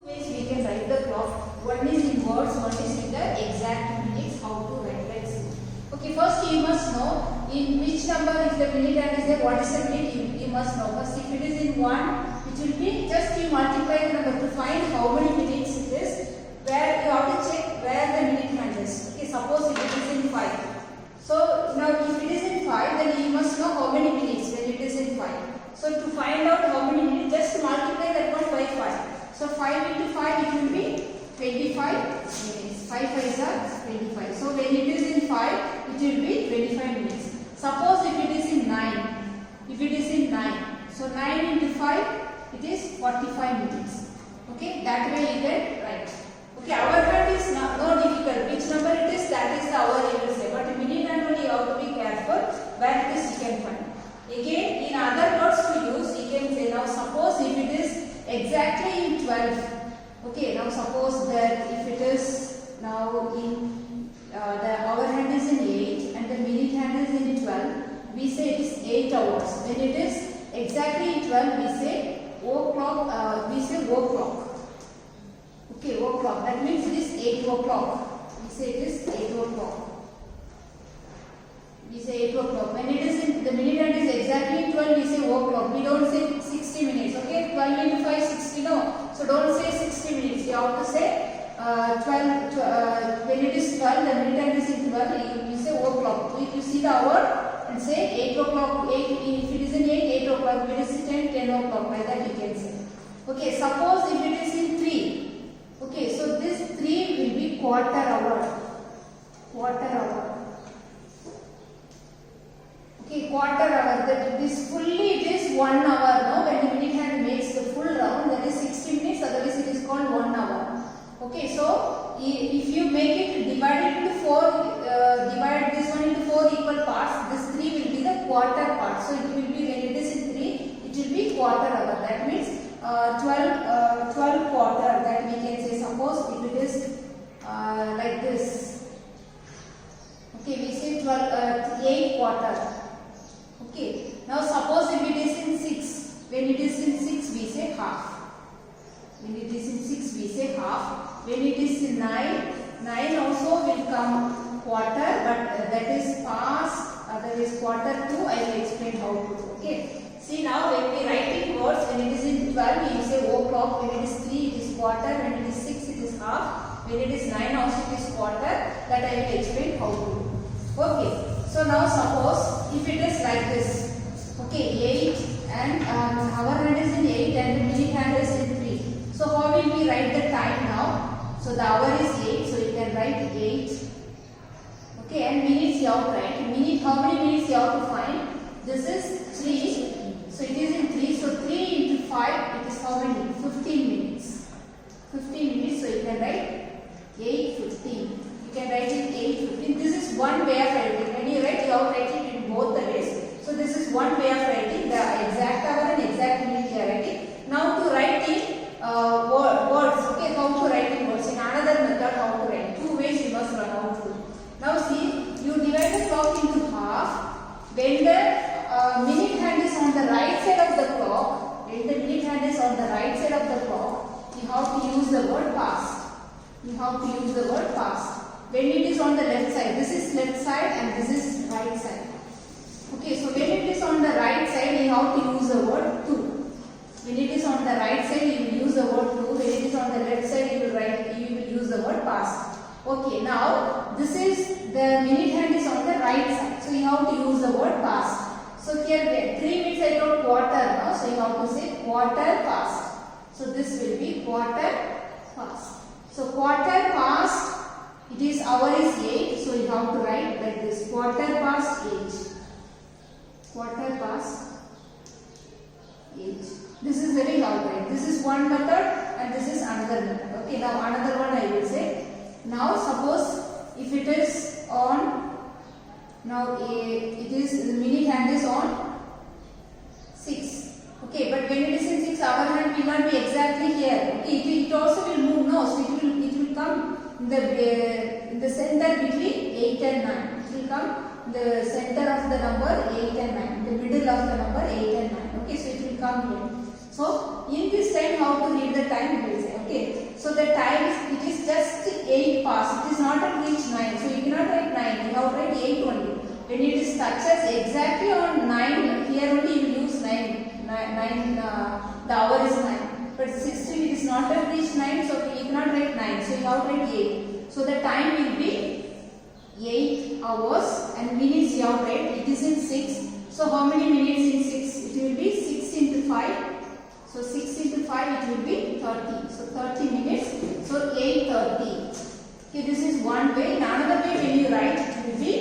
We can write the clock. One is in words, one is in the exact minutes. How to write? Let's see. Okay, first you must know in which number if the minute hand is there, what is the minute? You must know. First, if it is in 1, it will be just you multiply the number to find how many minutes it is. Where you have to check where the minute hand is. Okay, suppose if it is in 5. So now if it is in 5, then you must know how many minutes when it is in 5. So to find out how many minutes, just multiply that one by 5. So 5 into 5, it will be 25 minutes. 5 5s are 25. So when it is in 5, it will be 25 minutes. Suppose if it is in 9. If it is in 9. So 9 into 5, it is 45 minutes. Okay, that way you can write. Okay, hour hand is no difficult. Which number it is, that is the hour you will say. But minute hand only you have to be careful where it is you can find. Again, in other words to use, you can say now suppose if it is exactly in 12. Okay, now suppose that if it is now in the hour hand is in 8 and the minute hand is in 12, we say it is 8 hours. When it is exactly in 12, we say o'clock. We say o'clock. Okay, o'clock. That means it is 8 o'clock. We say it is 8 o'clock. We say 8 o'clock. When it is in the minute hand is exactly 12, we say o'clock. We don't say 60 minutes. Okay, 12 into 5, 60. No. So don't say 60 minutes. You have to say 12. When it is 12, the minute hand is in 12. You say o'clock. If you see the hour and say 8 o'clock. 8. If it is in 8, 8 o'clock. If it is in 10, 10 o'clock. Like that you can say. Okay. Suppose if it is in 3. Okay, so this 3 will be quarter hour. Quarter hour. Okay, quarter hour. That this fully it is 1 hour. No, when the minute hand makes the full round, that is 60 minutes. Otherwise, it is called 1 hour. Okay, so if you make it divide it into 4, divide this one into 4 equal parts. This 3 will be the quarter part. So it will be when it is in 3, it will be quarter hour. That means 12 quarter, that we can say. Suppose if it is like this. Okay, we say 8 quarter. Okay, now suppose if it is in 6. When it is in 6, we say half. When it is in 6, we say half. When it is in 9, 9 also will come quarter, but that is past, that is quarter 2. I will explain how to do. Okay. See now when we write in words, when it is in 12, you say o'clock. When it is 3, it is quarter. When it is 6, it is half. When it is 9, also it is quarter. That I will explain how to do. Okay. So now suppose if it is like this. Okay, 8 and hour hand is in 8 and the minute hand is in 3. So how will we write the time now? So the hour is 8. So you can write 8. Okay, and minutes you have to write. Minute, how many minutes you have to find? This is 3. So it is in 3. So 3 into 5, it is how many? 15 minutes. 15 minutes. So you can write 8:15. You can write it 8:15. This is one way of writing. When you write, you have to write it in both the ways. So this is one way of writing. The exact hour and exact minute you are writing. Now to write in words. Okay, how to write in words. In another method, how to write. 2 ways you must learn how to do. Now see, you divide the clock into half. When the minute hand is on the right side of the clock, when the minute hand is on the right side of the clock, you have to use the word past. You have to use the word past. When it is on the left side, this is left side and this is right side. Okay, so when it is on the right side, you have to use the word to. When it is on the right side, you will use the word to. When it is on the left side, you will use the word past. Okay, now this is the minute hand is on the right side, so you have to use the word past. So here 3 minutes I wrote quarter now, so you have to say quarter past. So this will be quarter past. So quarter past, it is hour is 8, so you have to write like this, quarter past 8. Quarter past 8. This is very hard, right? This is one method and this is another method. Okay, now another one I will say. Now suppose if it is on, now it is the minute hand is on 6. Okay, but when it is in 6, our hand will not be exactly here. Okay, it also will move. No, so it will come in the center between 8 and 9. It will come the center of the number 8 and 9. The middle of the number 8 and 9. Okay, so it will come here. So in this time, how to read the time? We will say. Okay, so the time is, it is just 8 past. It is not at reach 9. So you cannot write 9. You have to write 8 only. When it is touches exactly on 9, here only you will use 9. The hour is 9. But still it is not at reach 9, so you cannot write 9. So you have to write 8. So the time will be 8 hours and minutes you have to write. It is in 6. So how many minutes in 6? It will be 6 into 5. So 6 into 5 it will be 30. So 30 minutes. So 8:30. Okay, this is one way. In another way when you write it will be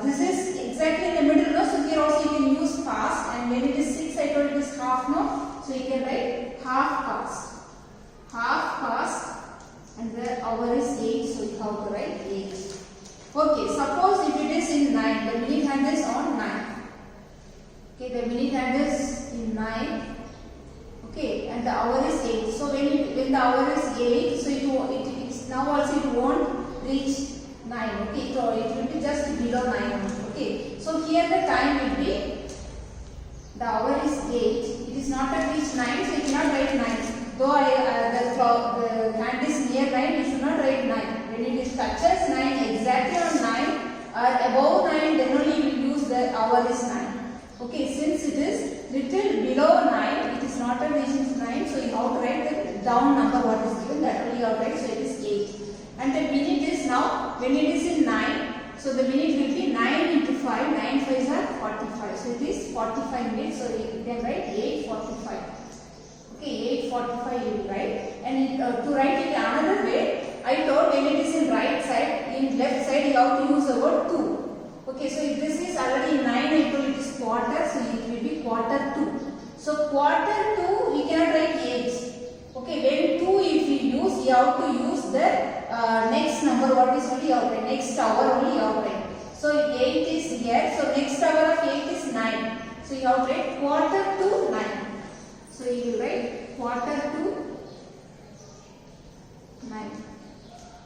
this is exactly in the middle. No? So here also you can use past, and when it is 6 I told it is half. No? So you can write half past. Half past and the hour is 8. So you have to write 8. Okay, suppose if it is in 9, the minute hand is on 9. Okay, the minute hand is in 9. Okay, and the hour is 8. So when the hour is 8, so it now also it won't reach 9. Okay, so it will be just below 9. Okay, so here the time will be, the hour is 8. It is not at reach 9, so you cannot write 9. Though the hand is near 9, you should not write 9. When it is touches 9, exactly on 9 or above 9, then only you will use the hour is 9. Okay, since it is little below 9, it is not a reaching 9, so you have to write the down number what is given, that only you have to write, so it is 8. And the minute is now, when it is in 9, so the minute will be 9 into 5, 9 5s are 45, so it is 45 minutes, so you can write 8:45. Okay, 8:45 you will write, and to write it another way, I told when it is in right side, in left side you have to use the word 2. Okay, so if this is already 9, I told it is quarter, so it will be quarter 2. So quarter 2, we cannot write 8. Okay, when 2 if you use, you have to use the next number, what is only you have to write, next hour only you have to write. So 8 is here, so next hour of 8 is 9. So you have to write quarter to 9. So you will write quarter to 9.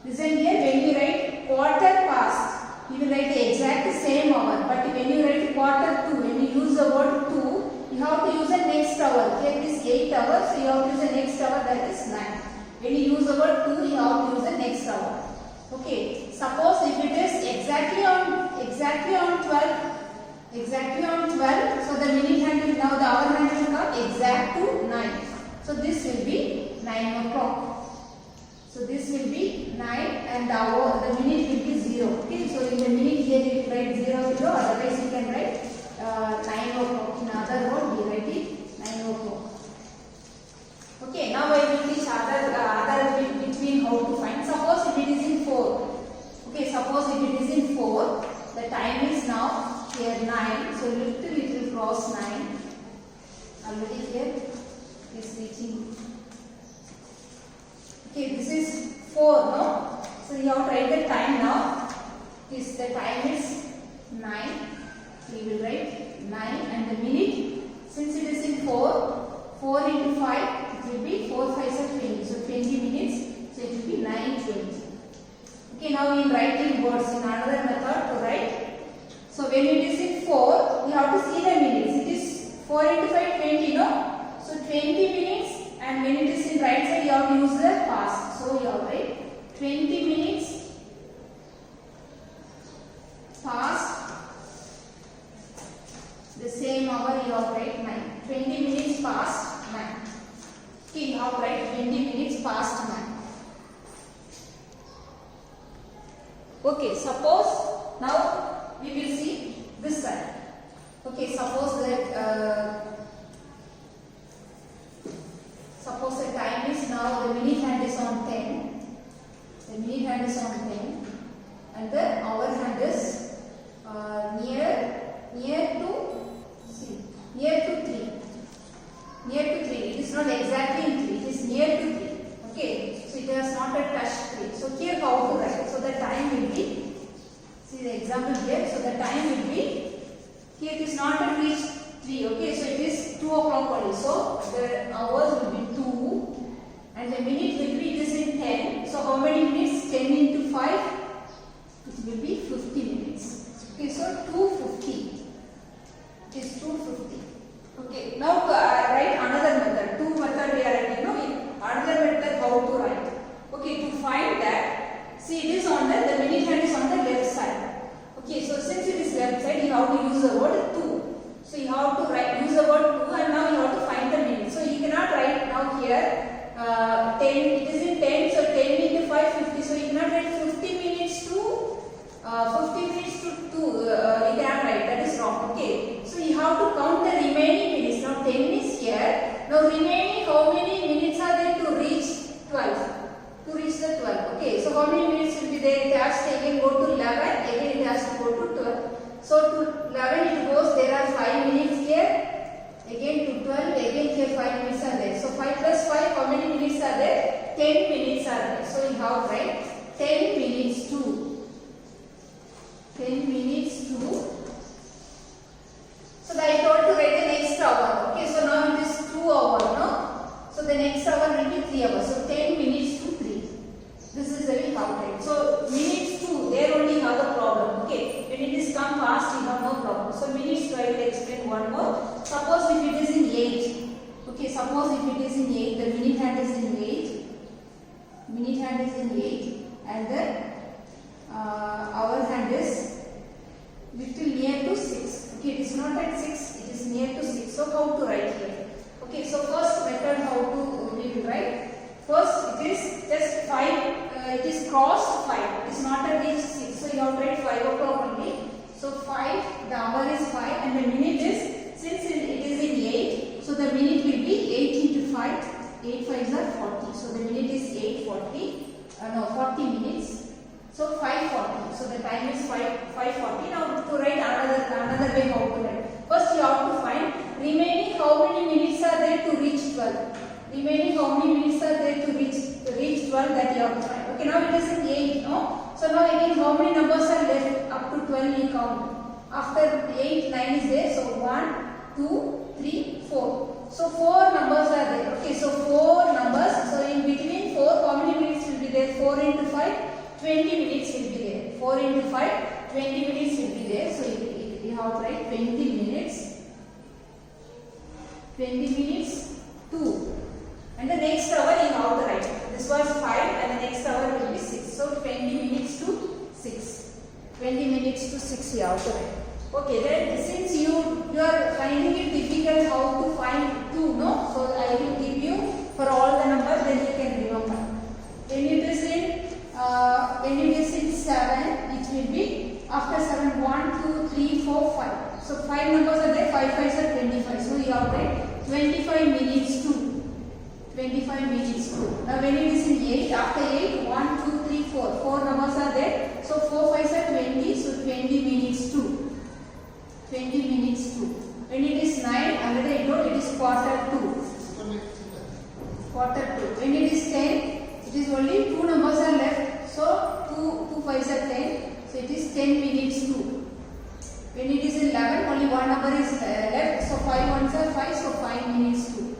Listen here, when you write quarter past, you will write the exact same hour, but when you write quarter to, when you use the word to, you have to use the next hour. Here it is 8 hours, so you have to use the next hour, that is 9. When you use the word to, you have to use the next hour. Okay, suppose if it is exactly on 12, so the minute hand will, now the hour hand will come exact to 9. So this will be 9 o'clock. So this will be 9 and the minute will be 0. Okay, so in the minute here you will write 0 below, otherwise you can write 9 o'clock. In other word, we write it 9 o'clock. Okay, now I will teach other between how to find. Suppose if it is in 4. Okay, suppose if it is in 4, the time is now here 9. So little it will cross 9. Already here is reaching. Okay, this is 4, no? So you have to write the time now. This the time is 9. So you will write 9 and the minute. Since it is in 4 into 5, it will be 4 5s are 20. So 20 minutes. So it will be 9:20. Okay, now we will write in words in another method to write. So when it is in 4, we have to see the minutes. It is 4 into 5, 20, no? So 20 minutes. And when it is in right side, you have to use the past. So you have to write 20 minutes past the same hour, you have to write 9. 20 minutes past 9. Okay, you have to write 20 minutes past 9. Okay, suppose now we will see this side. Okay, suppose that suppose the time is now, the minute hand is on 10. The minute hand is on 10 and the hour hand is near to 3. Near to 3. It is not exactly in 3. It is near to 3. Okay. So it has not a touch 3. So here how to write. So the time will be, see the example here. So the time will be, here it is not at reach 3. Okay. So it is 2 o'clock only. So the hours will be 2 and the minute will be, it is in 10. So how many minutes? 10 into 5. It will be 50 minutes. Okay. So 2:50. It is 2:50. Okay. Now write another method. Two method we are writing. No, another method remaining how many minutes are there to reach 12? To reach the 12. Okay, so how many minutes will be there? It has to again go to 11, again it has to go to 12. So to 11 it goes, there are 5 minutes here. Again to 12, again here 5 minutes are there. So 5 plus 5, how many minutes are there? 10 minutes are there. So we have to write 10 minutes to 10 minutes to. So I told to write the next hour. Okay, so now it is 2 hours, no? So the next hour will be 3 hours. So 10 minutes to 3. This is the way how to write. So minutes to, there only have a problem. Okay, when it is come fast, you have no problem. So minutes to, I will explain one more. Suppose if it is in 8. Okay, suppose if it is in 8, the minute hand is in 8. Minute hand is in 8 and the hour hand is little near to 6. Okay, it is not at 6, it is near to 6. So how to write here? Okay, so first method how to we will write. First it is just 5, it is crossed 5, it is not at reach 6. So you have to write 5 o'clock only. So 5, the hour is 5 and the minute is, since it is in 8, so the minute will be 8 into 5, 8 5s are 40. So the minute is 40 minutes. So 5:40. So the time is 5:40. Now to write another way how to write. First you have to find remaining how many minutes are there to reach 12. Remaining how many minutes are there to reach 12, that you have to find. Okay, now it is in 8, no? So now again how many numbers are left up to 12 you count. After 8, 9 is there. So 1, 2, 3, 4. So 4 numbers are there. Okay, so 4 numbers. So in between 4, how many minutes will be there? 4 into 5, 20 minutes will be there. 4 into 5, 20 minutes will be there. So you have to write 20 minutes. 20 minutes to. And the next hour you have to write. This was 5 and the next hour will be 6. So 20 minutes to 6. 20 minutes to 6 you have to write. Okay, then since you are finding it difficult how to find 2, no? So I will give you for all the numbers, then you can remember. When it is in 7, it will be after 7, 1, 2, 3, 4, 5. So 5 numbers are there, 5 5s are 25. So you have to write 25 minutes to. 25 minutes to. Now when it is in 8, after 8, 1, 2, 3, 4. 4 numbers are there. So 4 5s are 20. So 20 minutes to. 20 minutes to. When it is 9, another I told it is quarter to. Quarter to. When it is 10, it is only 2 numbers are left. So 2 5s are 10. So it is 10 minutes to. When it is 11, only 1 number is left. So 5 1s are 5. So 5 minutes to.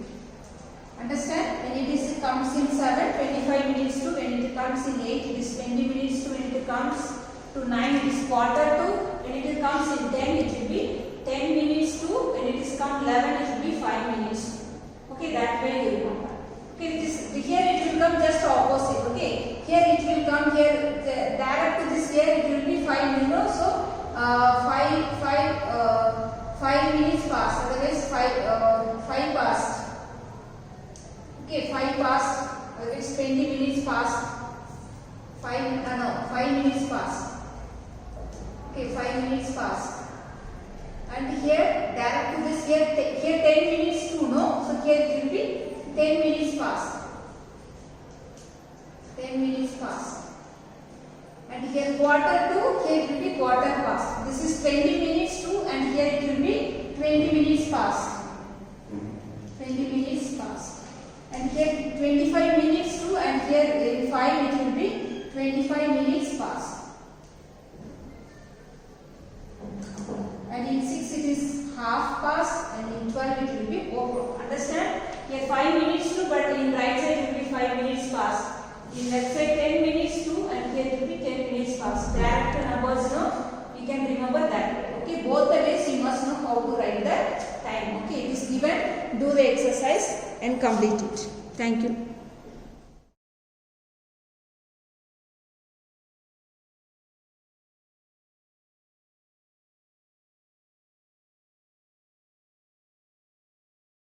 Understand? When it comes in 7, 25 minutes to. When it comes in 8, it is 20 minutes to. When it comes to 9, it is quarter to. When it comes in 10, it will be 10 minutes to. When it is come 11, it will be 5 minutes. Okay, that way you remember. Okay, here it will come just opposite. Okay, here it will come here direct to this here it will be 5 minutes. So 5 minutes past. Otherwise 5 past. Okay, 5 past. Otherwise 20 minutes past. 5 minutes past. Okay, 5 minutes past. And here direct to this here 10 minutes to, no? So here it will be 10 minutes past. 10 minutes past. And here quarter to, here it will be quarter past. This is 20 minutes to and here it will be 20 minutes past. 20 minutes past. And here 25 minutes to and here in 5 it will be 25 minutes past. And in 6 it is half past and in 12 it will be over. Understand? Here 5 minutes to, but in right side it will be 5 minutes past. In left side 10 minutes to and here it will be 10 minutes past. Direct numbers, no? You can remember that way. Okay, both the ways you must know how to write the time. Okay, it is given. Do the exercise and complete it. Thank you.